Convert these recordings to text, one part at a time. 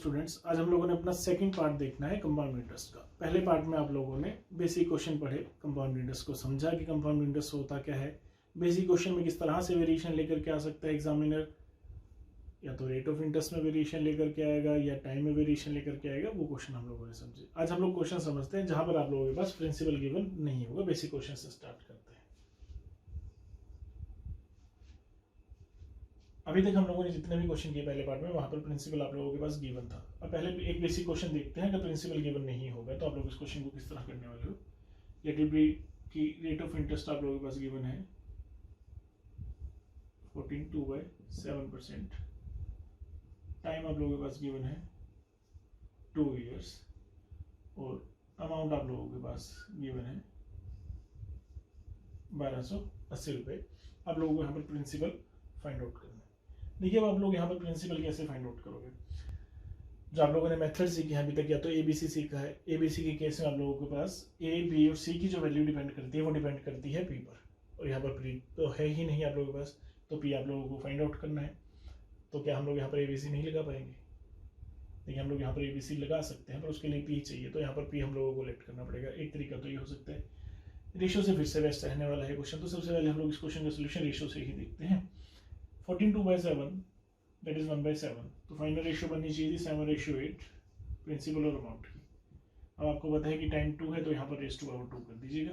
Students, आज हम लोगों ने अपना सेकंड पार्ट देखना है कंपाउंड इंटरेस्ट का। पहले पार्ट में आप लोगों ने बेसिक क्वेश्चन पढ़े, कंपाउंड इंटरेस्ट को समझा कि कंपाउंड इंटरेस्ट होता क्या है, बेसिक क्वेश्चन में किस तरह से वेरिएशन लेकर के आ सकता है एग्जामिनर, या तो रेट ऑफ इंटरेस्ट में वेरिएशन लेकर के आएगा या टाइम में वेरिएशन लेकर के आएगा, वो क्वेश्चन हम लोगों ने समझे। आज हम लोग क्वेश्चन समझते हैं जहां पर आप लोगों के पास प्रिंसिपल गिवन नहीं होगा। बेसिक क्वेश्चन से स्टार्ट करते हैं। अभी तक हम लोगों ने जितने भी क्वेश्चन किए पहले पार्ट में, वहां पर प्रिंसिपल आप लोगों के पास गिवन था। अब पहले एक बेसिक क्वेश्चन देखते हैं। अगर प्रिंसिपल गिवन नहीं होगा तो आप लोग इस क्वेश्चन को किस तरह करने वाले हो। लेट इट बी कि रेट ऑफ इंटरेस्ट आप लोगों के पास गिवन है 14.2/7%। टाइम आप लोगों के पास गिवन है 2 years और अमाउंट आप लोगों के पास गिवन है 1280 रुपये। आप लोगों को यहाँ पर प्रिंसिपल फाइंड आउट करना है। देखिए, अब आप लोग यहाँ पर प्रिंसिपल कैसे फाइंड आउट करोगे। जो आप लोगों ने मेथड सीखे हैं अभी तक, या तो एबीसी सीखा है। एबीसी के केस में आप लोगों के पास ए, बी और सी की जो वैल्यू डिपेंड करती है वो डिपेंड करती है पी पर, और यहाँ पर पी तो है ही नहीं आप लोगों के पास, तो पी आप लोगों को फाइंड आउट करना है। तो क्या हम लोग यहाँ पर एबीसी नहीं लगा पाएंगे? देखिए, हम लोग यहाँ पर एबीसी लगा सकते हैं, पर उसके लिए पी चाहिए, तो यहाँ पर पी हम लोगों को लेट करना पड़ेगा। एक तरीका तो ये हो सकता है। रेशियो से फिर से बेस्ट रहने वाला है क्वेश्चन, तो सबसे पहले हम लोग इस क्वेश्चन का सोल्यूशन रेशियो से ही देखते हैं। 14.2/7 दैट इज 1/7, तो फाइनल रेशियो बननी चाहिए थी 7/8 प्रिंसिपल और अमाउंट की। अब आपको पता है कि टाइम 2 है, तो यहाँ पर रेस टू पावर 2 कर दीजिएगा,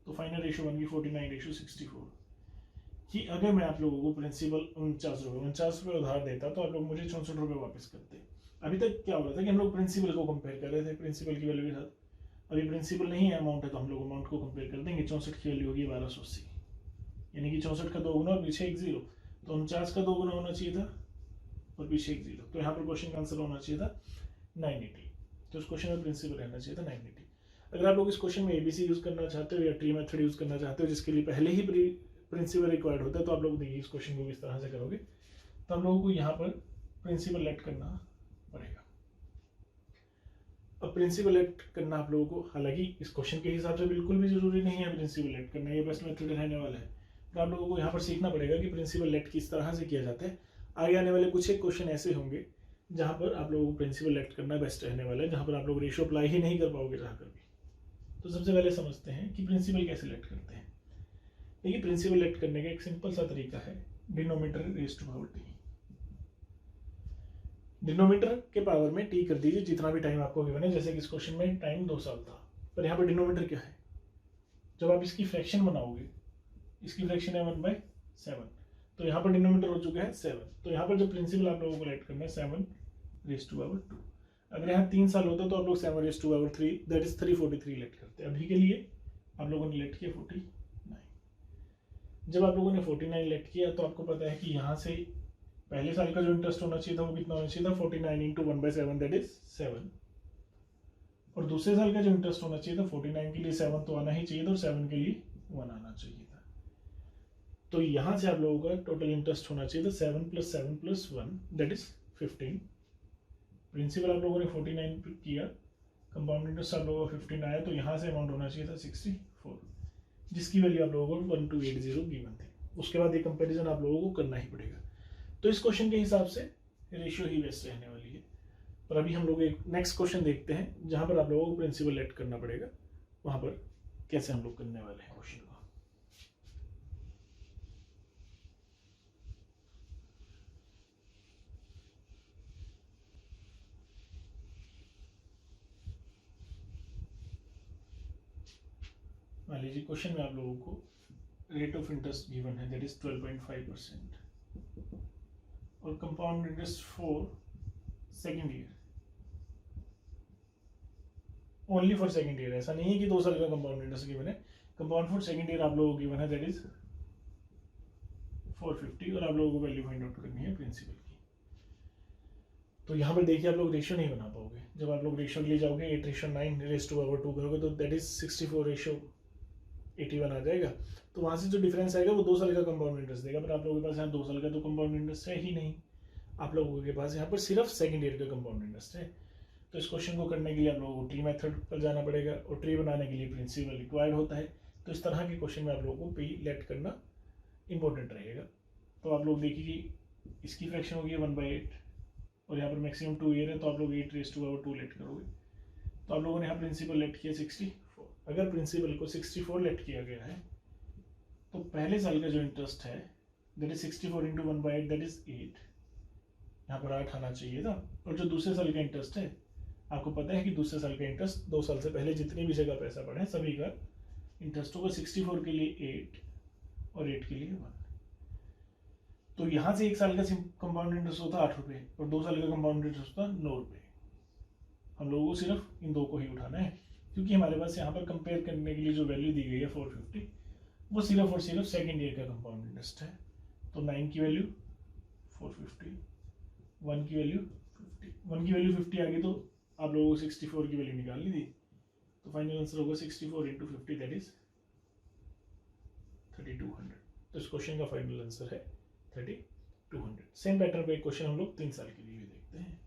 तो फाइनल रेशियो बन गई 49/64। कि अगर मैं आप लोगों को प्रिंसिपल 49 रुपये उधार देता तो आप लोग मुझे 64 रुपये वापस करते। अभी तक क्या हो रहा था कि हम लोग प्रिंसिपल को कंपेयर कर रहे थे प्रिंसिपल की वैल्यू के साथ। अभी प्रिंसिपल नहीं है, अमाउंट है, तो हम लोग अमाउंट को कंपेयर कर देंगे। 64 की वैल्यू होगी 1280, यानी कि 64 का 2 गुना और पीछे एक 0, तो 49 का 2 गुना होना चाहिए था और पीछे एक 0, तो यहाँ पर क्वेश्चन का आंसर होना चाहिए था 980। तो इस क्वेश्चन में प्रिंसिपल रहना चाहिए था 980। अगर आप लोग इस क्वेश्चन में एबीसी यूज करना चाहते हो या ट्री मेथड यूज करना चाहते हो, जिसके लिए पहले ही प्रिंसिपल रिक्वायर्ड होता है, तो आप लोग देखिए इस क्वेश्चन को किस तरह से करोगे। तो हम लोगों को यहाँ पर प्रिंसिपल लेट करना पड़ेगा। अब प्रिंसिपल लेट करना आप लोगों को, हालांकि इस क्वेश्चन के हिसाब से बिल्कुल भी जरूरी नहीं है प्रिंसिपल लेट करना, ये बेस्ट मेथड रहने वाला है। तो आप लोगों को यहाँ पर सीखना पड़ेगा कि प्रिंसिपल लेट किस तरह से किया जाता है। आगे आने वाले कुछ एक क्वेश्चन ऐसे होंगे जहाँ पर आप लोगों को प्रिंसिपल लेट करना बेस्ट रहने वाला है, जहाँ पर आप लोग रेशियो अप्लाई ही नहीं कर पाओगे जहाँ कर भी। तो सबसे पहले समझते हैं कि प्रिंसिपल कैसे लेट करते हैं। देखिए, प्रिंसिपल लेट करने का एक सिंपल सा तरीका है, denominator raise to power T. Denominator के पावर में टी कर दीजिए जितना भी टाइम आपको गिवन है। जैसे कि इस क्वेश्चन में टाइम 2 साल था, पर यहाँ पर डिनोमिनेटर क्या है, जब आप इसकी फ्रैक्शन बनाओगे, इसकी फ्रैक्शन है 1/7, तो यहाँ पर डिनोमिनेटर हो चुका है 7। तो यहाँ पर जो प्रिंसिपल आप लोगों को लेट करना है 7/2। अगर यहाँ 3 साल होता तो आप लोग 7/3 दैट इज 343 लेट करते। अभी के लिए आप लोगों ने लेट किया 49। जब आप लोगों ने 49 लेट किया तो आपको पता है कि यहाँ से पहले साल का जो इंटरेस्ट होना चाहिए था वो कितना होना चाहिए था, 49 × 1/7 दैट इज 7। और दूसरे साल का जो इंटरेस्ट होना चाहिए था 49 के लिए 7 तो आना ही चाहिए था, और 7 के लिए 1 आना चाहिए था। तो यहाँ से आप लोगों का टोटल इंटरेस्ट होना चाहिए था 7 + 7 + 1 दैट इज 15। प्रिंसिपल आप लोगों ने 49 किया, कंपाउंड इंटरेस्ट आप लोगों का 15 आया, तो यहाँ से अमाउंट होना चाहिए था 64, जिसकी वैल्यू आप लोगों को 1280 गिवन थी। उसके बाद ये कंपैरिजन आप लोगों को करना ही पड़ेगा। तो इस क्वेश्चन के हिसाब से रेशियो ही बेस्ट रहने वाली है। पर अभी हम लोग एक नेक्स्ट क्वेश्चन देखते हैं जहाँ पर आप लोगों को प्रिंसिपल लेट करना पड़ेगा, वहाँ पर कैसे हम लोग करने वाले हैं क्वेश्चन को। मान लीजिए क्वेश्चन में आप लोगों को रेट ऑफ इंटरेस्ट गिवन है दैट इज 12.5% और compound interest for second year, only for second year. ऐसा नहीं है कि 2 साल का कंपाउंड इंटरेस्ट गिवन है। कंपाउंड फॉर सेकेंड ईयर आप लोगों को गिवन है दैट इज 450, और आप लोगों को वैल्यू फाइंड आउट करनी है प्रिंसिपल की। तो यहाँ पर देखिए आप लोग रेशियो नहीं बना पाओगे। जब आप लोग रेशियो के लिए जाओगे 8:9 करोगे तो दैट इज 64:81 आ जाएगा। तो वहाँ से जो डिफरेंस आएगा वो 2 साल का कंपाउंड इंटरेस्ट देगा, पर आप लोगों के पास यहाँ 2 साल का तो कंपाउंड इंटरेस्ट है ही नहीं। आप लोगों के पास यहाँ पर सिर्फ सेकेंड ईयर का कंपाउंड इंटरेस्ट है। तो इस क्वेश्चन को करने के लिए आप लोगों को ट्री मेथड पर जाना पड़ेगा, और ट्री बनाने के लिए प्रिंसिपल रिक्वायर्ड होता है। तो इस तरह के क्वेश्चन में आप लोगों को पी लेट करना इंपॉर्टेंट रहेगा। तो आप लोग देखिए कि इसकी फ्रैक्शन होगी 1/8, और यहाँ पर मैक्सिमम 2 ईयर है, तो आप लोग 8⁻² लेट करोगे। तो आप लोगों ने यहाँ प्रिंसिपल लेट किया 64। अगर प्रिंसिपल को 64 लेट किया गया है तो पहले साल का जो इंटरेस्ट है that is 64 into 1/8 that is 8, यहाँ पर 8 आना चाहिए था। और जो दूसरे साल का इंटरेस्ट है, आपको पता है कि दूसरे साल का इंटरेस्ट 2 साल से पहले जितनी भी जगह पैसा पड़ा है सभी का इंटरेस्ट होगा। 64 के लिए 8 और 8 के लिए 1। तो यहाँ से 1 साल का कंपाउंड इंटरेस्ट होता 8 रुपये और 2 साल का कंपाउंड इंटरेस्ट होता 9 रुपये। हम लोगों को सिर्फ इन दो को ही उठाना है, क्योंकि हमारे पास यहाँ पर कंपेयर करने के लिए जो वैल्यू दी गई है 450, वो सिर्फ और सिर्फ सेकेंड ईयर का कंपाउंड इंटरेस्ट है। तो 9 की वैल्यू 450, 1 की वैल्यू 50, 1 की वैल्यू 50 आ गई तो आप लोगों को 64 की वैल्यू निकालनी थी। तो फाइनल आंसर होगा 64 इंटू 50 दैट इज 3200। तो इस क्वेश्चन का फाइनल आंसर है 3200। सेम पैटर्न पे एक क्वेश्चन हम लोग 3 साल के लिए भी देखते हैं।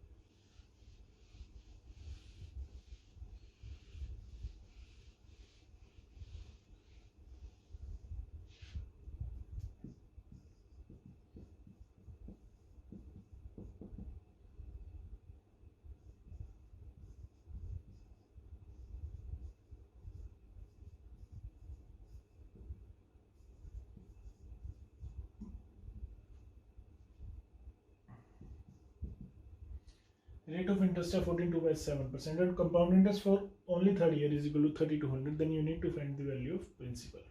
Rate of interest है 14.7% and compound interest for only third year is equal to 3200. Then you need to find the value of principal.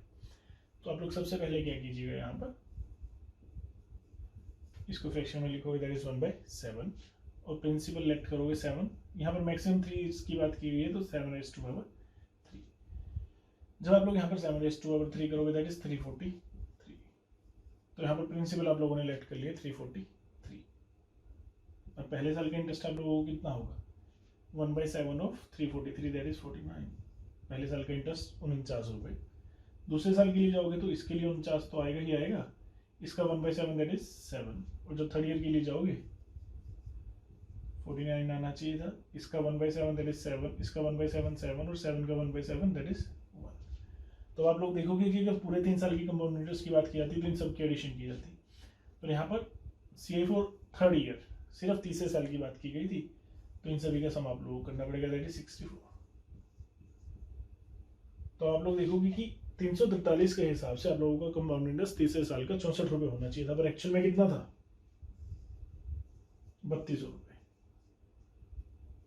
तो आप लोग सबसे पहले क्या कीजिएगा, यहाँ पर इसको फ्रैक्शन में लिखोगे दैट इज 1/7 और प्रिंसिपल लेट करोगे 7। यहाँ पर मैक्सिमम 3 की बात की गई है तो 7⁻3। जब आप लोग यहाँ पर 7⁻3 करोगे दैट इज 343। तो यहाँ पर प्रिंसिपल आप लोगों ने लेट कर लिया 343 और पहले साल का इंटरेस्ट आप लोगों को कितना होगा 1/7 ऑफ 343 दैट इज 49। पहले साल का इंटरेस्ट 49 रुपये। दूसरे साल के लिए जाओगे तो इसके लिए 49 तो आएगा ही आएगा, इसका 1/7 दैट इज 7। और जब थर्ड ईयर के लिए जाओगे 49 आना चाहिए था, इसका 1/7 दैट इज 7, इसका 1/7 7 और 7 का 1/7 दैट इज 1। तो आप लोग देखोगे कि अगर पूरे 3 साल की कंपाउंड इंटरेस्ट की बात की जाती तो इन सबकी एडिशन की जाती। तो यहाँ पर CA फॉर थर्ड ईयर सिर्फ तीसरे साल की बात की गई थी, तो इन सभी का सम आप लोगों को करना पड़ेगा दैट इज 64। तो आप लोग देखोगे कि 343 के हिसाब से आप लोगों का कंपाउंड इंटरेस्ट तीसरे साल का 64 रुपये होना चाहिए था, पर एक्चुअल में कितना था 32 रुपये।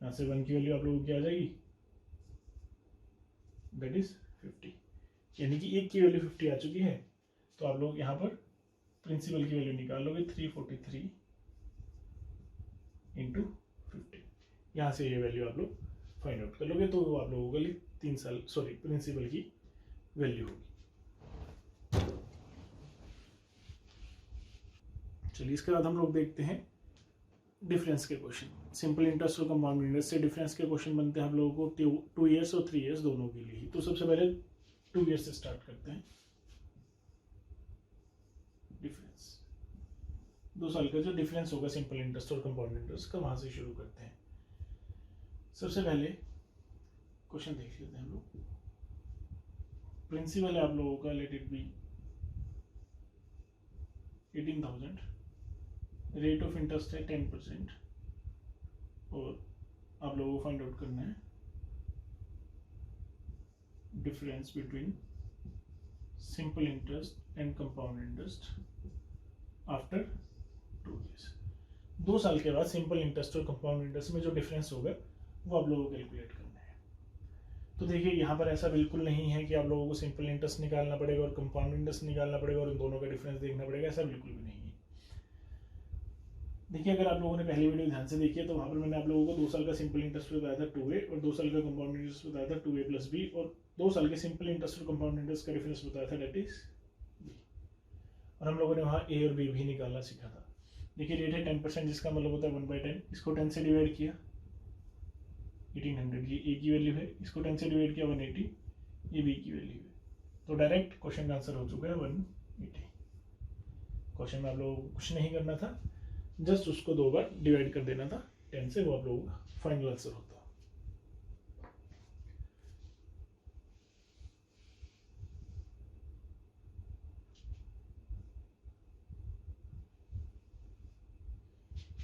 यहाँ से 1 की वैल्यू आप लोगों की आ जाएगी दैट इज 50, यानी कि 1 की वैल्यू 50 आ चुकी है। तो आप लोग यहाँ पर प्रिंसिपल की वैल्यू निकाल लोगे 343 इंटू 50। यहाँ से ये वैल्यू आप लोग फाइंड आउट कर लोगे, तो वो आप लोगों के लिए 3 साल प्रिंसिपल की वैल्यू होगी। चलिए इसके बाद हम लोग देखते हैं डिफरेंस के क्वेश्चन। सिंपल इंटरेस्ट और कंपाउंड इंटरेस्ट से डिफरेंस के क्वेश्चन बनते हैं हम लोगों को 2 ईयर्स और 3 ईयर्स दोनों के लिए। तो सबसे पहले 2 ईयर्स से स्टार्ट करते हैं। डिफरेंस 2 साल का जो डिफरेंस होगा सिंपल इंटरेस्ट और कंपाउंड इंटरेस्ट का, वहां से शुरू करते हैं। सबसे पहले क्वेश्चन देख लेते हैं हम लोग। प्रिंसिपल है आप लोगों का let it be 18,000, rate of interest है 10% और आप लोगों को फाइंड आउट करना है difference between simple interest and compound interest after 2 years. 2 साल के बाद सिंपल इंटरेस्ट और कंपाउंड इंटरेस्ट में जो डिफरेंस होगा वो आप लोगों को कैलकुलेट करना है। तो देखिए यहाँ पर ऐसा बिल्कुल नहीं है कि आप लोगों को सिंपल इंटरेस्ट निकालना पड़ेगा और कंपाउंड इंटरेस्ट निकालना पड़ेगा और इन दोनों का डिफरेंस देखना पड़ेगा, ऐसा बिल्कुल भी नहीं है। देखिए अगर आप लोगों ने पहली वीडियो ध्यान से देखी है तो वहाँ पर मैंने आप लोगों को 2 साल का सिंपल इंटरेस्ट बताया था 2A और 2 साल का कंपाउंड इंटरेस्ट बताया था 2A + B और 2 साल के सिंपल इंटरेस्ट और कंपाउंड इंटरेस्ट का डिफरेंस बताया था दैट इज B। और हम लोगों ने वहाँ A और B भी निकालना सीखा था। देखिए रेट है 10%, जिसका मतलब होता है 1/10। इसको 10 से डिवाइड किया 1800, ये A की वैल्यू है, इसको 10 से डिवाइड किया 180, ये B की वैल्यू है। तो डायरेक्ट क्वेश्चन का आंसर हो चुका है 180। क्वेश्चन में आप लोगों को कुछ नहीं करना था, जस्ट उसको 2 बार डिवाइड कर देना था 10 से, वो आप लोगों का फाइनल आंसर होता।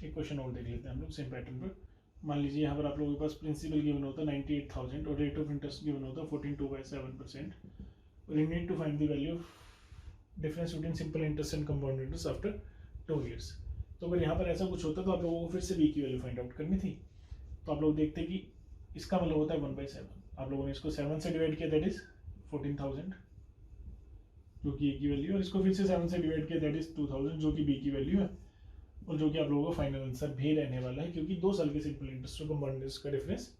एक क्वेश्चन और देख लेते हैं हम लोग सेम पैटर्न पर। मान लीजिए यहाँ पर आप लोगों के पास प्रिंसिपल गिवन होता है 98,000 और रेट ऑफ इंटरेस्ट गिवन होता है 14.27% और you need to find the value of difference between simple interest and compound interest after 2 years। तो अगर यहाँ पर ऐसा कुछ होता तो आप लोगों को फिर से बी की वैल्यू फाइंड आउट करनी थी। तो आप लोग देखते कि इसका मतलब होता है 1/7। आप लोगों ने इसको 7 से डिवाइड किया, दैट इज 14,000 जो कि ए की वैल्यू है, और इसको फिर से 7 से डिवाइड किया, दैट इज 2,000 जो कि बी की वैल्यू है, और जो कि आप लोगों का फाइनल आंसर भी रहने वाला है, क्योंकि 2 साल के सिंपल इंटरेस्ट और कंपाउंड इंटरेस्ट का डिफरेंस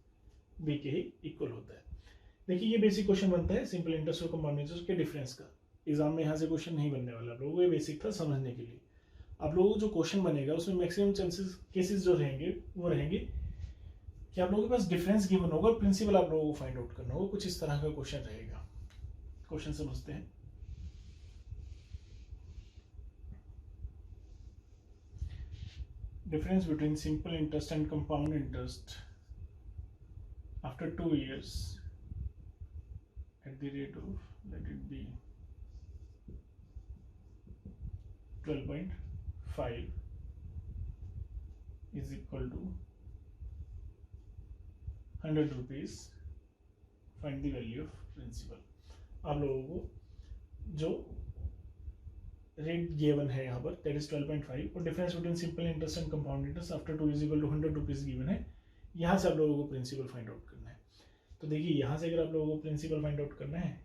बी के ही इक्वल होता है। देखिए ये बेसिक क्वेश्चन बनता है सिंपल इंटरेस्ट और कंपाउंड इंटरेस्ट के डिफरेंस का। एग्जाम में यहाँ से क्वेश्चन नहीं बनने वाला, आप लोगों को ये बेसिक था समझने के लिए। आप लोगों को जो क्वेश्चन बनेगा उसमें मैक्सिमम चांसेस केसेस जो रहेंगे वो रहेंगे कि आप लोगों के पास डिफरेंस गिवन होगा और प्रिंसिपल आप लोगों को फाइंड आउट करना होगा। कुछ इस तरह का क्वेश्चन रहेगा। क्वेश्चन समझते हैं। Difference between simple interest and compound interest after 2 years at the rate of, let it be 12.5 is equal to 100 rupees. Find the value of principal। आप लोगों को जो रेट गिवन है यहाँ पर दैट इज 12.5 और difference between simple interest and compound interest after 2 is equal to 100 rupees given है। यहाँ से आप लोगों को प्रिंसिपल फाइंड आउट करना है। तो देखिए यहाँ से अगर आप लोगों को प्रिंसिपल फाइंड आउट करना है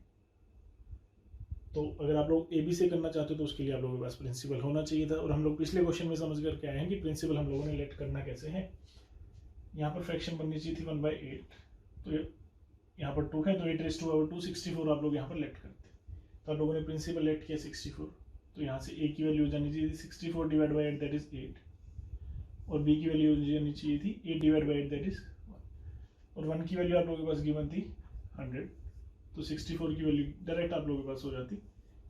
तो अगर आप लोग ए बी से करना चाहते हो तो उसके लिए आप लोगों के पास प्रिंसिपल होना चाहिए था, और हम लोग पिछले क्वेश्चन में समझ करके आए हैं कि प्रिंसिपल हम लोगों ने लेट करना कैसे है। यहाँ पर फ्रैक्शन बननी चाहिए थी 1/8, तो यहाँ पर 2 है तो 8⁻², 64 आप लोग यहाँ पर लेट करते। तो आप लोगों ने प्रिंसिपल लेट किया 64, तो यहाँ से ए की वैल्यू हो जानी चाहिए थी 64 डिवाइड बाई 8 दैट इज 8, और बी की वैल्यू हो जानी चाहिए थी 8 डिवाइड बाई 8 दैट इज 1, और 1 की वैल्यू आप लोगों के पास गिवन थी 100, तो 64 की वैल्यू डायरेक्ट आप लोगों के पास हो जाती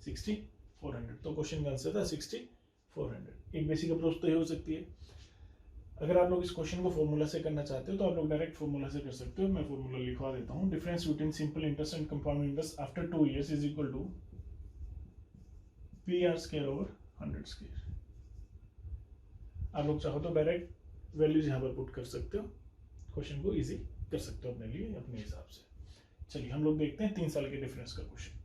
6400। तो क्वेश्चन का आंसर था 6400। एक बेसिक अप्रोच तो ये हो सकती है। अगर आप लोग इस क्वेश्चन को फॉर्मूला से करना चाहते हो तो आप लोग डायरेक्ट फॉर्मूला से कर सकते हो। मैं फॉर्मूला लिखवा देता हूँ। Difference between simple interest and compound interest after 2 years is equal to PR² over 100²। आप लोग चाहो तो डायरेक्ट वैल्यूज यहाँ पर पुट कर सकते हो, क्वेश्चन को इजी कर सकते हो अपने लिए अपने हिसाब से। चलिए हम लोग देखते हैं 3 साल के डिफरेंस का क्वेश्चन।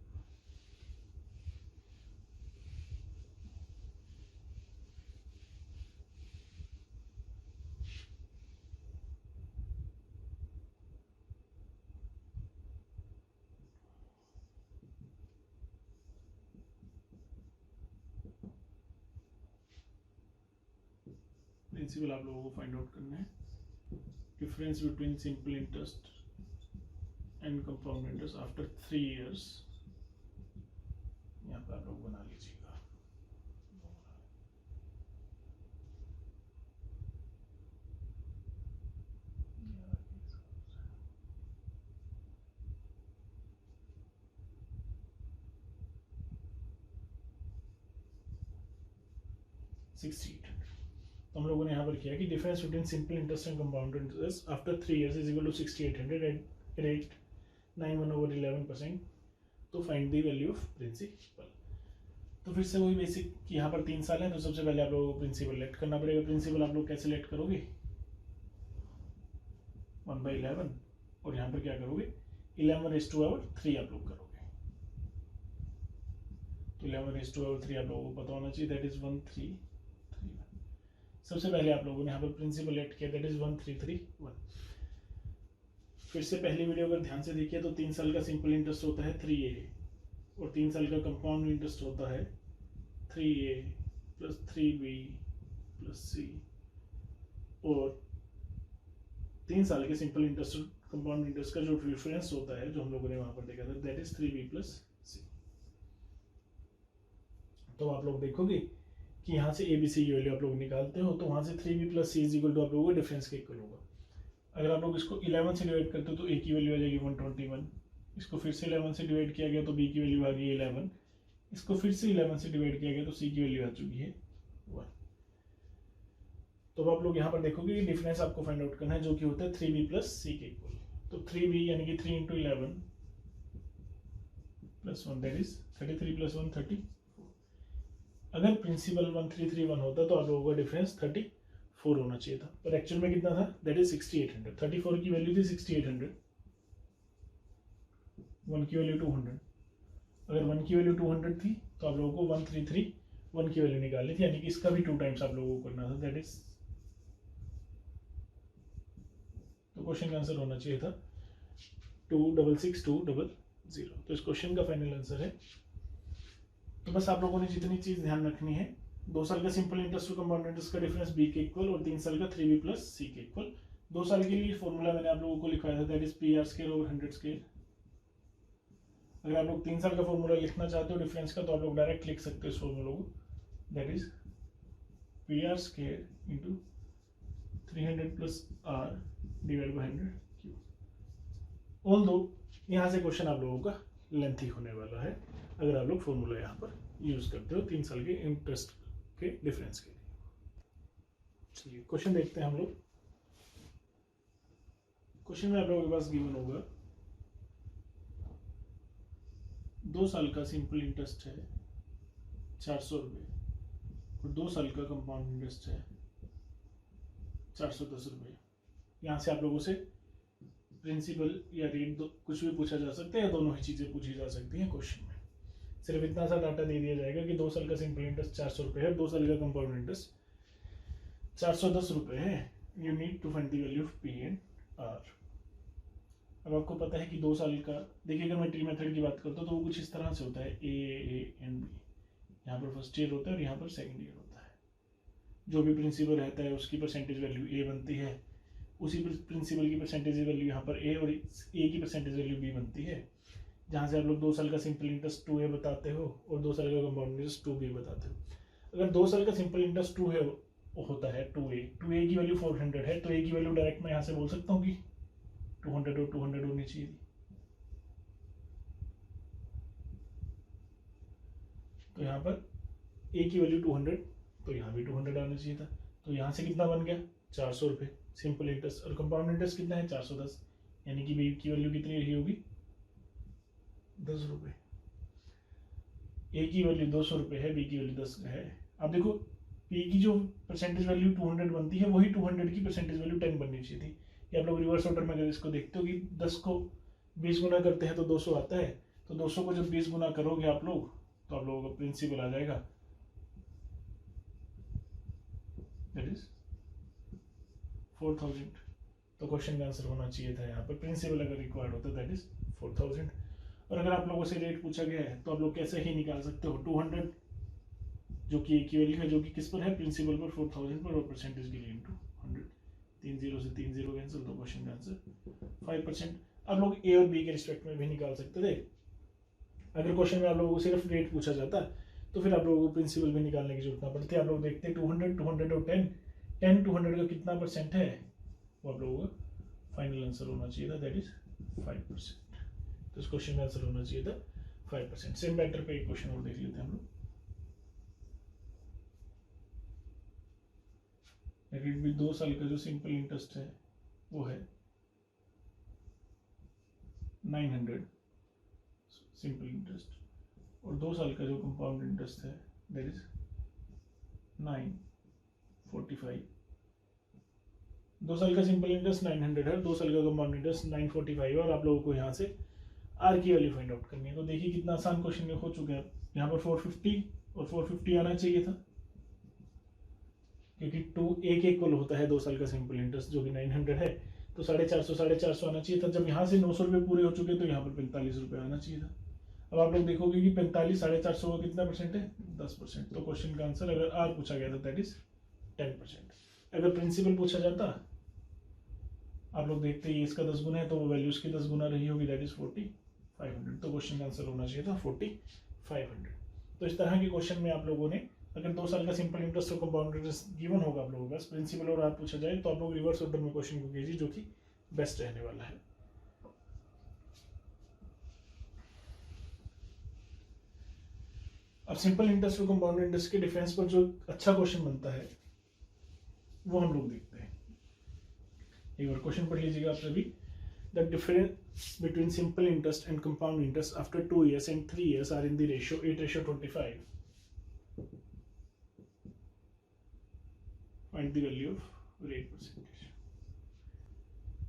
प्रिंसिपल आप लोगों को फाइंड आउट करना है। Difference between simple interest and compound interest after 3 years, यहाँ पर आप लोग बना लीजिएगा। तो हम लोगों ने यहाँ पर किया कि difference between simple interest and compound interest after 3 years is equal to 6800 at rate 91/11%। तो find the value of principal. तो फिर से वही बेसिक कि यहाँ पर 3 साल है, तो सबसे पहले आप लोगों को प्रिंसिपल लेट करना पड़ेगा। प्रिंसिपल आप लोग कैसे लेट करोगे? 1/11, और यहाँ पर क्या करोगे 11⁻3 आप लोग करोगे। तो 11⁻3 आप लोगों को पता होना चाहिए, दैट इज 1331। सबसे पहले आप लोगों ने यहाँ पर प्रिंसिपल लेट किया, दैट इज 1331। फिर से पहली वीडियो अगर ध्यान से देखिए तो 3 साल का सिंपल इंटरेस्ट होता है 3A, और 3 साल का कंपाउंड इंटरेस्ट होता है 3A plus 3B plus C, और 3 साल के सिंपल इंटरेस्ट और कंपाउंड इंटरेस्ट का जो डिफरेंस होता है जो हम लोगों ने वहां पर देखा था that is 3B plus C। तो आप लोग देखोगे कि यहाँ से ABC की वैल्यू आप लोग निकालते हो, तो वहां से 3B plus C is equal to आप लोगों को डिफरेंस के इक्वल होगा। अगर आप लोग इसको 11 से डिवाइड करते हो तो A की वैल्यू आ जाएगी 121, इसको फिर से 11 से डिवाइड किया गया तो B की वैल्यू आ गई 11, इसको फिर से 11 से डिवाइड किया गया तो C की वैल्यू आ चुकी है 1। तो अब आप लोग यहाँ पर देखोगे कि डिफरेंस आपको फाइंड आउट करना है जो कि होता है 3B प्लस C के इक्वल। तो 3B यानी कि 3 × 11 प्लस 1 दैट इज 33 प्लस 1 34। अगर प्रिंसिपल 1331 होता तो आप लोगों का डिफरेंस 34 4 होना चाहिए था, पर एक्चुअल में कितना था, दैट इज 6800। 34 की वैल्यू थी 6800, 1 की वैल्यू 200। अगर 1 की वैल्यू 200 थी तो आप लोगों को 1331 की वैल्यू निकालनी थी, यानी कि इसका भी 2 टाइम्स आप लोगों को करना था, दैट इज, तो क्वेश्चन का आंसर होना चाहिए था 266200। तो इस क्वेश्चन का फाइनल आंसर है। तो बस आप लोगों ने जितनी चीज ध्यान रखनी है, 2 साल का simple interest to compound interest का डिफरेंस बी के इक्वल और 3 साल का 3b प्लस सी के इक्वल। 2 साल के लिए फॉर्मूला मैंने आप लोगों को लिखवाया था, that is P R square over 100 square. अगर आप लोग 3 साल का फॉर्मूला लिखना चाहते हो डिफरेंस का, तो आप लोग डायरेक्ट लिख सकते हो इस फॉर्मूला को, that is P R square into 300 plus R divide by 100 cube. All दो यहाँ से क्वेश्चन आप लोगों का लेंथी होने वाला है अगर आप लोग फॉर्मूला यहाँ पर यूज करते हो 3 साल के इंटरेस्ट के डिफरेंस के लिए। चलिए क्वेश्चन देखते हैं हम लोग। क्वेश्चन में आप लोगों के पास गिवन होगा 2 साल का सिंपल इंटरेस्ट है 400 रुपये और 2 साल का कंपाउंड इंटरेस्ट है 410 रुपये। यहाँ से आप लोगों से प्रिंसिपल या रेट कुछ भी पूछा जा सकता है या दोनों ही चीज़ें पूछी जा सकती हैं क्वेश्चन में। सिर्फ इतना सा डाटा दे दिया जाएगा कि 2 साल का सिंपल इंटरेस्ट 400 रुपये है, 2 साल का कंपाउंड इंटरेस्ट 410 रुपये है। You need to find the value of P and R. अब आपको पता है कि 2 साल का, देखिए अगर मैं ट्री मेथड की बात करता हूँ तो वो कुछ इस तरह से होता है, ए एंड बी। यहाँ पर फर्स्ट ईयर होता है और यहाँ पर सेकेंड ईयर होता है। जो भी प्रिंसिपल रहता है उसकी परसेंटेज वैल्यू ए बनती है, उसी प्रिंसिपल की परसेंटेज वैल्यू यहाँ पर ए और ए की परसेंटेज वैल्यू बी बनती है। जहाँ से आप लोग 2 साल का सिंपल इंटरेस्ट 2a बताते हो और 2 साल का कंपाउंड इंटरेस्ट 2b बताते हो। अगर 2 साल का सिंपल इंटरेस्ट 2 है होता है 2a की वैल्यू 400 है, तो a की वैल्यू डायरेक्ट मैं यहाँ से बोल सकता हूँ कि 200 और 200 होनी चाहिए थी। तो यहाँ पर a की वैल्यू 200, तो यहाँ भी 200 आना चाहिए था। तो यहाँ से कितना बन गया 400 रुपये सिंपल इंटरेस्ट, और कंपाउंड इंटरेस्ट कितना है 410, यानी कि b की वैल्यू कितनी रही होगी 10 रुपये। ए की वैल्यू 200 रुपये है, बी की वैल्यू 10 है। अब देखो पी की जो परसेंटेज वैल्यू 200 बनती है वही 200 की परसेंटेज वैल्यू 10 बननी चाहिए थी। ये आप लोग रिवर्स ऑर्डर में अगर इसको देखते हो कि 10 को 20 गुना करते हैं तो 200 आता है, तो 200 को जब 20 गुना करोगे आप लोग तो आप लोगों का प्रिंसिपल आ जाएगा, दैट इज 4000। तो क्वेश्चन का आंसर होना चाहिए था यहाँ पर प्रिंसिपल अगर रिक्वायर्ड होता दैट इज 4000। और अगर आप लोगों से रेट पूछा गया है तो आप लोग कैसे ही निकाल सकते हो 200 जो कि एक की वैल्यू है, जो कि किस पर है प्रिंसिपल पर 4000 पर, और परसेंटेज के लिए इंटू 100। 3 0 से 3 0 कैंसिल, तो क्वेश्चन का आंसर 5%। आप लोग ए और बी के रिस्पेक्ट में भी निकाल सकते थे। अगर क्वेश्चन में आप लोगों को सिर्फ रेट पूछा जाता तो फिर आप लोगों को प्रिंसिपल भी निकालने की जरूरत ना पड़ती। आप लोग देखते 200 200 और 10 200 का कितना परसेंट है, वो आप लोगों का फाइनल आंसर होना चाहिए था, दैट इज 5%। तो इस क्वेश्चन का आंसर होना चाहिए था 5%। सेम बैटर पे एक क्वेश्चन और देख लेते हैं हम लोग। रेट भी 2 साल का जो सिंपल इंटरेस्ट है वो है 900 सिंपल इंटरेस्ट, और 2 साल का जो कंपाउंड इंटरेस्ट है दैट इज 945। 2 साल का सिंपल इंटरेस्ट 900 है, 2 साल का कंपाउंड इंटरेस्ट 945, और आप लोगों को यहाँ से आर की वैल्यू फाइंड आउट करनी है। तो देखिए कितना आसान क्वेश्चन हो चुका है। यहाँ पर 450 और 450 आना चाहिए था, क्योंकि 2 a के इक्वल होता है 2 साल का सिंपल इंटरेस्ट जो कि 900 है, तो 450 आना चाहिए था। जब यहाँ से 900 रुपये पूरे हो चुके तो यहाँ पर 45 रुपये आना चाहिए था। अब आप लोग देखोगे कि 45 450 का कितना परसेंट है 10%। तो क्वेश्चन का आंसर अगर आर पूछा गया था दैट इज 10%। अगर प्रिंसिपल पूछा जाता, आप लोग देखते हैं इसका 10 गुना है तो वो वैल्यू इसकी 10 गुना रही होगी, दैट इज 4500। तो क्वेश्चन का आंसर होना चाहिए था 4500। तो इस तरह के क्वेश्चन में आप लोगों ने अगर 2 साल का सिंपल इंटरेस्ट और कंपाउंड इंटरेस्ट गिवन होगा आप लोगों का प्रिंसिपल और आप पूछा जाए, तो आप लोग रिवर्स ऑर्डर में क्वेश्चन को कीजिए, जो कि बेस्ट रहने वाला है। अब सिंपल इंटरेस्ट और कंपाउंड इंटरेस्ट के डिफरेंस पर जो अच्छा क्वेश्चन बनता है वो हम लोग देखते हैं। एक बार क्वेश्चन पढ़ लीजिएगा आप सभी। The difference between simple interest and compound interest after 2 years and 3 years are in the ratio 8:25. Find the value of rate percentage.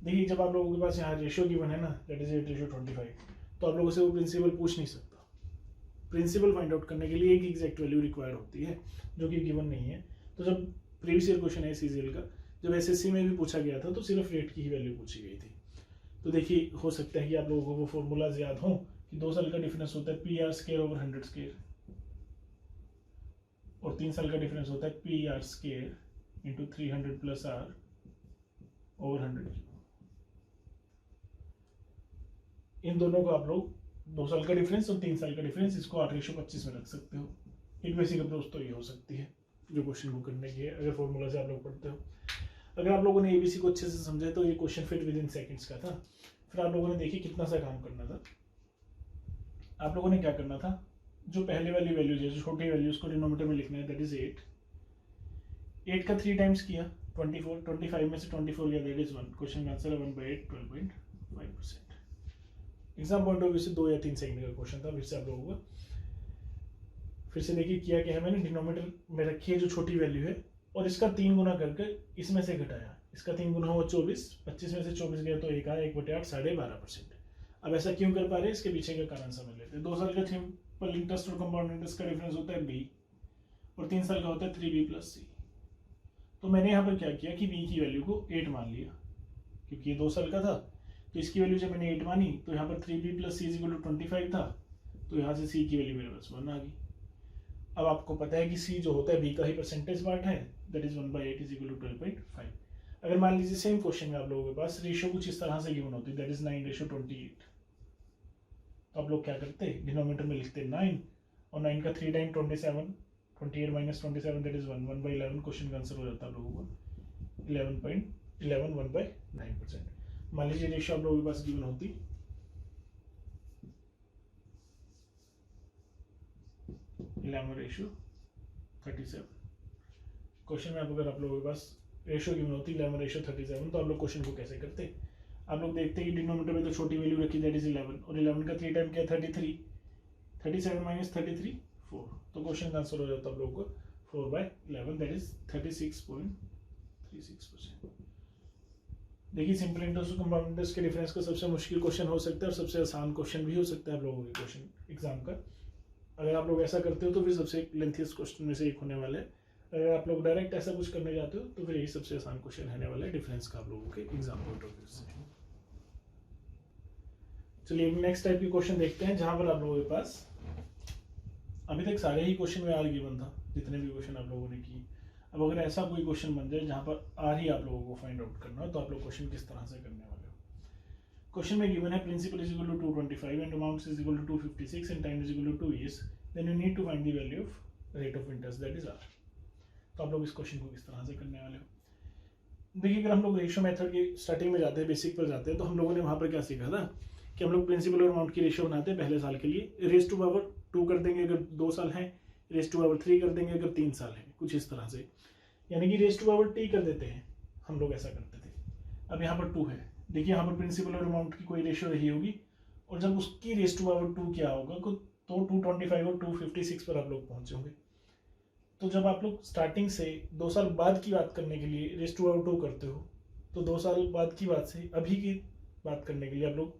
देखिए जब आप लोगों के पास यहाँ रेशियो गिवन है ना, दैट इज 8:25, तो आप लोगों से वो प्रिंसिपल पूछ नहीं सकता। प्रिंसिपल फाइंड आउट करने के लिए एक एग्जैक्ट वैल्यू रिक्वायर होती है जो कि गिवन नहीं है। तो जब प्रीवियस ईयर क्वेश्चन है सीजीएल का, जब एसएससी में भी पूछा गया था तो सिर्फ रेट की ही वैल्यू पूछी गई थी। तो देखिए हो सकता है कि आप लोगों को वो फॉर्मूलाज याद हो कि 2 साल का डिफरेंस होता है P R square over 100 square, और 3 साल का डिफरेंस होता है P R square into 300 plus R over 100। इन दोनों को आप लोग 2 साल का डिफरेंस और 3 साल का डिफरेंस, इसको 8:25 में रख सकते हो। एक बेसिक अप्रोच तो ये हो सकती है जो क्वेश्चन को करने की है, अगर फॉर्मूला से आप लोग पढ़ते हो। अगर आप लोगों ने एबीसी को अच्छे से समझा तो ये question fit with in seconds का था। फिर आप लोगों ने देखिए कितना सा काम करना था। आप लोगों ने क्या करना था, जो पहले वाली वैल्यूज है, जो छोटी वैल्यूज को डिनोमिनेटर में लिखना है, दैट इज 8 का 3 टाइम्स किया 24, 25 में से 24 गया, दैट इज 1। क्वेश्चन का आंसर है 1/8, 12.5%। एग्जाम पॉइंट ऑफ व्यू से 2 या 3 सेकंड का क्वेश्चन था। फिर से आप लोगों को फिर से देखिए किया क्या है, मैंने डिनोमिनेटर में रखी है जो छोटी वैल्यू है और इसका 3 गुना करके इसमें से घटाया। इसका 3 गुना हुआ 24, 25 में से 24 गया तो 1 आया, 1/8, 12.5%। अब ऐसा क्यों कर पा रहे हैं, इसके पीछे का कारण समझ लेते हैं। 2 साल का सिंपल इंटरेस्ट और कंपाउंड इंटरेस्ट का डिफरेंस होता है बी, और 3 साल का होता है 3b प्लस सी। तो मैंने यहाँ पर क्या किया कि b की वैल्यू को 8 मान लिया, क्योंकि ये 2 साल का था। तो इसकी वैल्यू जब मैंने 8 मानी तो यहाँ पर 3b plus C is equal to 25 था, तो यहाँ से c की वैल्यू मेरे पास 1 आ गई। अब आपको पता है कि c जो होता है b का ही परसेंटेज पार्ट है, that is 1/8 is equal to 12.5। अगर मान लीजिए सेम क्वेश्चन में आप लोगों के पास रेशियो कुछ इस तरह से गिवन होती, दैट इज 9:28, तो आप लोग क्या करते, डिनोमिनेटर में लिखते 9 और 9 का 3 time 27, 28 minus 27 that is 1/11। Question का आंसर हो जाता है आप लोगों को 11.11, 1/9%। मान लीजिए रेशियो आप लोगों के पास गिवन होती 11:37। क्वेश्चन में अगर आप लोगों के पास रेशियो गिवन होती 11:37, तो आप लोग क्वेश्चन को कैसे करते, आप लोग देखते हैं कि डिनोमिनेटर में तो छोटी वैल्यू रखी दैट इज 11, और 11 का 3 टाइम क्या 33, 37 माइनस 33 4। तो क्वेश्चन का आंसर हो जाता है आप लोगों को 4/11 दैट इज 36.36%। देखिए सिंपल इंटरेस्ट और कंपाउंड इंटरेस्ट के डिफरेंस का सबसे मुश्किल क्वेश्चन हो सकता है और सबसे आसान क्वेश्चन भी हो सकता है आप लोगों के क्वेश्चन एग्जाम का। अगर आप लोग ऐसा करते हो तो फिर सबसे लेंथीस्ट क्वेश्चन में से एक होने वाला है। अगर आप लोग डायरेक्ट ऐसा कुछ करने जाते हो तो फिर यही सबसे आसान क्वेश्चन रहने वाला है डिफरेंस का आप लोगों के एग्जाम पॉइंट ऑफ व्यू से। चलिए नेक्स्ट टाइप के क्वेश्चन देखते हैं, जहां पर आप लोगों के पास अभी तक सारे ही क्वेश्चन में आर गिवन था, जितने भी क्वेश्चन आप लोगों ने किए। अब अगर ऐसा कोई क्वेश्चन बन जाए जहां पर आर ही आप लोगों को फाइंड आउट करना हो, तो आप लोग क्वेश्चन किस तरह से करने वाले हो। क्वेश्चन में गिवन है principal is equal to 225 and amount is equal to 256 and time is equal to 2 years, then you need to find the value of rate of interest that is R. तो आप लोग इस question को किस तरह से करने वाले हो। देखिए अगर हम लोग रेशियो मेथड की स्टार्टिंग में जाते हैं, बेसिक पर जाते हैं, तो हम लोगों ने वहां पर क्या सीखा था कि हम लोग प्रिंसिपल और अमाउंट की रेशियो बनाते हैं पहले साल के लिए, रेस टू पावर 2 कर देंगे अगर 2 साल है, रेस टू पावर 3 कर देंगे अगर 3 साल है, कुछ इस तरह से, यानी कि रेस टू पावर t कर देते हैं, हम लोग ऐसा करते थे। अब यहाँ पर 2 है, देखिए यहाँ पर प्रिंसिपल और अमाउंट की कोई रेशियो रही होगी, और जब उसकी रेस टू पावर 2 क्या होगा तो 225 और 256 पर आप लोग पहुंचे होंगे। तो जब आप लोग स्टार्टिंग से 2 साल बाद की बात करने के लिए रेस टू पावर 2 करते हो, तो 2 साल बाद की बात से अभी की बात करने के लिए आप लोग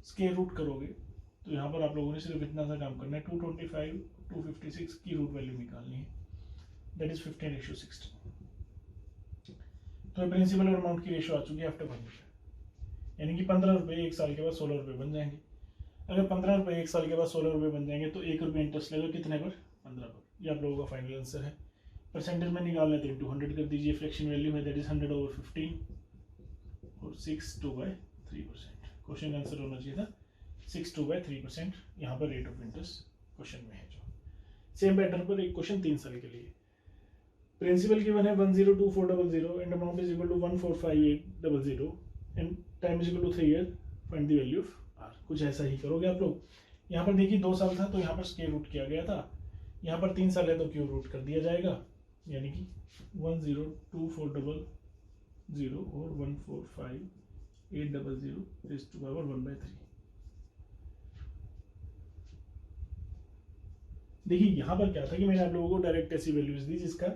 स्क्वायर रूट करोगे। तो यहाँ पर आप लोगों ने सिर्फ इतना सा काम करना है, 225 256 की रूट वैल्यू निकालनी है, दैट इज 15:16। तो प्रिंसिपल और अमाउंट की रेशियो आ चुकी है आफ्टर 1 ईयर, यानी कि 15 रुपये 1 साल के बाद 16 रुपये बन जाएंगे। अगर 15 रुपये 1 साल के बाद 16 रुपये बन जाएंगे तो 1 रुपये इंटरेस्ट लेगा कितने पर, 15 पर। ये आप लोगों का फाइनल आंसर है। परसेंटेज में निकालना है तो 100 कर दीजिए, फ्रैक्शन वैल्यू है दैट इज 100/15 और 6/3%। क्वेश्चन का आंसर होना चाहिए था 6/3%। यहाँ पर रेट ऑफ इंटरेस्ट क्वेश्चन में है जो। सेम पैटर्न पर एक क्वेश्चन 3 साल के लिए, प्रिंसिपल गिवन है 102,400 and amount is equal to 145,800 and time is equal to 3 year, find the value of R. कुछ ऐसा ही करोगे आप लोग। यहाँ पर देखिए 2 साल था तो यहाँ पर स्क्वायर रूट किया गया था, यहाँ पर 3 साल है तो क्यूब रूट कर दिया जाएगा, यानी कि 102,400 और 145,800 रेज़ टू पावर 1/3। देखिए यहाँ पर क्या था कि मैंने आप लोगों को डायरेक्ट ऐसी वैल्यूज दी जिसका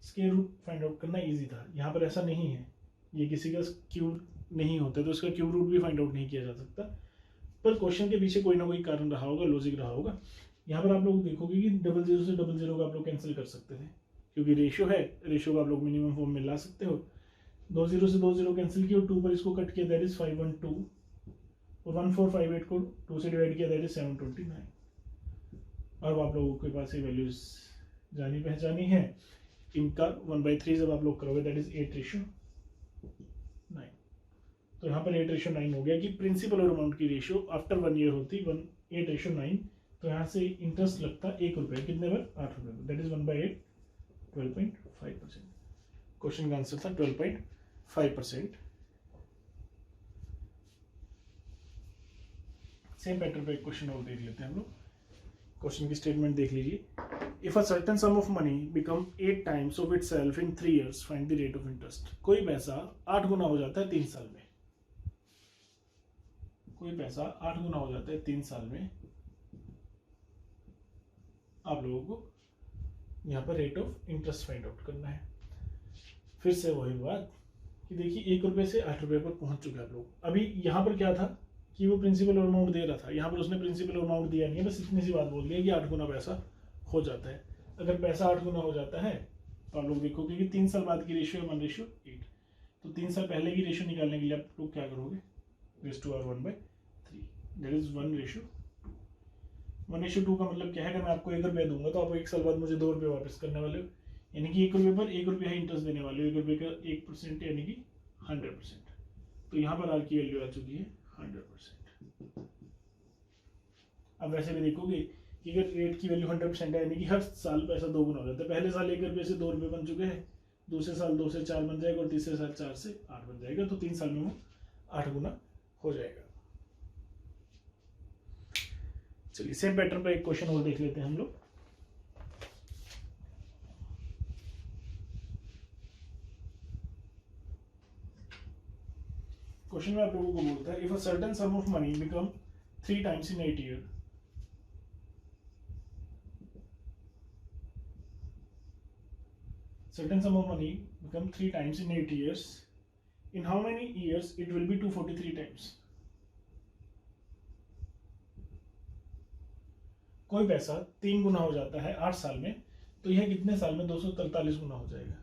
स्क्वायर रूट फाइंड आउट करना इजी था। यहाँ पर ऐसा नहीं है, ये किसी का क्यूब नहीं होता तो उसका क्यूब रूट भी फाइंड आउट नहीं किया जा सकता, पर क्वेश्चन के पीछे कोई ना कोई कारण रहा होगा, लॉजिक रहा होगा। यहाँ पर आप लोग देखोगे कि 00 से 00 का आप लोग कैंसिल कर सकते थे, क्योंकि रेशियो है, रेशियो को आप लोग मिनिमम फॉर्म में ला सकते हो। 20 से 20 कैंसिल किया और 2 पर इसको कट किया, दैट इज 512, और 1458 को 2 से डिवाइड किया, दैट इज 729। अब आप लोगों के पास ये वैल्यूज जानी पहचानी है, इनका 1/3 जब आप लोग करोगे दैट इज 8:9। तो यहाँ पर 8:9 हो गया कि प्रिंसिपल और अमाउंट की रेशियो आफ्टर 1 ईयर होती 8:9। तो यहाँ से इंटरेस्ट लगता 1 रुपये, कितने पर? 8 रुपये, दैट इज 1/8, 12.5%। क्वेश्चन का आंसर था 12.5%। सेम पैटर्न पे एक क्वेश्चन और देख लेते हैं हम लोग। क्वेश्चन की स्टेटमेंट देख लीजिए। If a certain some of money become 8 times of itself in 3 years, find the rate of interest. कोई पैसा 8 गुना हो जाता है 3 साल में। कोई पैसा 8 गुना हो जाता है 3 साल में। आप लोगों को यहाँ पर rate of interest find out करना है। फिर से वही बात कि देखिए 1 रुपये से 8 रुपये पर पहुंच चुके आप लोग। अभी यहाँ पर क्या था कि वो प्रिंसिपल और अमाउंट दे रहा था, यहाँ पर उसने प्रिंसिपल और अमाउंट दिया नहीं है, बस इतनी सी बात बोल दी है कि 8 गुना पैसा हो जाता है। अगर पैसा 8 गुना हो जाता है तो आप लोग देखोगे कि 3 साल बाद की रेशियो है 1:8। तो 3 साल पहले की रेशियो निकालने के लिए आप लोग क्या करोगे, raise to power 1/3, that is 1:2। 1:2 का मतलब क्या है, अगर मैं आपको 1 रुपया दूंगा तो आप 1 साल बाद मुझे 2 रुपये वापस करने वाले हो, यानी कि 1 रुपये पर 1 रुपया ही इंटरेस्ट देने वाले हो। 1 रुपये का 1% यानी कि 100%। तो यहाँ पर आर की वैल्यू आ चुकी है 100%। अब वैसे भी देखोगे कि अगर रेट की वैल्यू 100% है, यानी कि हर साल पैसा 2 गुना हो जाता है। पहले साल 1 रुपये से 2 रुपये बन चुके हैं, दूसरे साल 2 से 4 बन जाएगा, और तीसरे साल 4 से 8 बन जाएगा। तो 3 साल में वो 8 गुना हो जाएगा। चलिए सेम पैटर्न पे एक क्वेश्चन और देख लेते हैं हम लोग। क्वेश्चन में आप लोगों को बोलता है if a certain some of money become 3 times in 8 years, certain sum of money become 3 times in 8 years, in how many years it will be 243 times। कोई पैसा 3 गुना हो जाता है 8 साल में, तो यह कितने साल में 243 गुना हो जाएगा।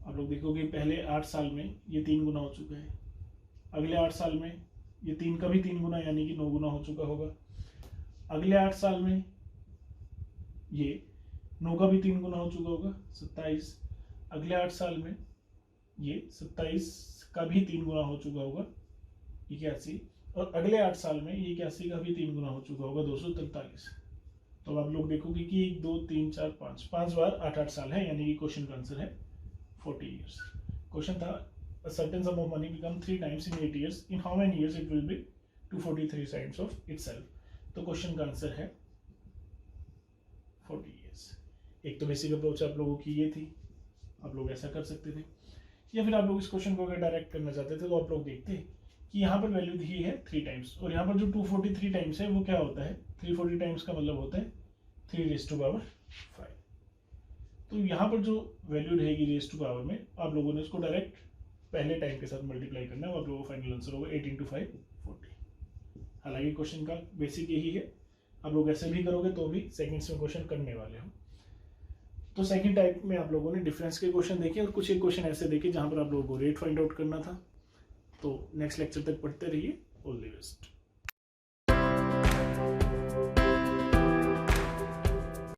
आप लोग देखोगे पहले 8 साल में ये 3 गुना हो चुका है, अगले 8 साल में ये 3 का भी 3 गुना यानी कि 9 गुना हो चुका होगा, अगले 8 साल में ये 9 का भी 3 गुना हो चुका होगा 27, अगले 8 साल में ये 27 का भी 3 गुना हो चुका होगा 81, और अगले 8 साल में ये 81 का भी 3 गुना हो चुका होगा 243। तो आप लोग देखोगे कि 1 2 3 4 5 बार 8 साल है, यानी कि क्वेश्चन का आंसर है 40 years। क्वेश्चन था a certain sum of money become 3 times in 8 years, in how many years it will be 243 times of itself। तो क्वेश्चन का आंसर है 40 years। एक तो बेसिक अप्रोच आप लोगों की ये थी, आप लोग ऐसा कर सकते थे, या फिर आप लोग इस क्वेश्चन को अगर डायरेक्ट करना चाहते थे तो आप लोग देखते कि यहाँ पर वैल्यू दी है 3 टाइम्स, और यहाँ पर जो 243 टाइम्स है वो क्या होता है, 340 टाइम्स का मतलब होता है 3⁵. तो यहाँ पर जो वैल्यू रहेगी रेज़ टू पावर में, आप लोगों ने उसको डायरेक्ट पहले टाइम के साथ मल्टीप्लाई करना है, वो आप लोगों का फाइनल आंसर होगा 8 × 5 40। हालांकि क्वेश्चन का बेसिक यही है, आप लोग ऐसे भी करोगे तो भी सेकंड्स में क्वेश्चन करने वाले हो। तो सेकंड टाइप में आप लोगों ने डिफरेंस के क्वेश्चन देखे, और कुछ एक क्वेश्चन ऐसे देखे जहां पर आप लोगों को रेट फाइंड आउट करना था। तो नेक्स्ट लेक्चर तक पढ़ते रहिए। All the best.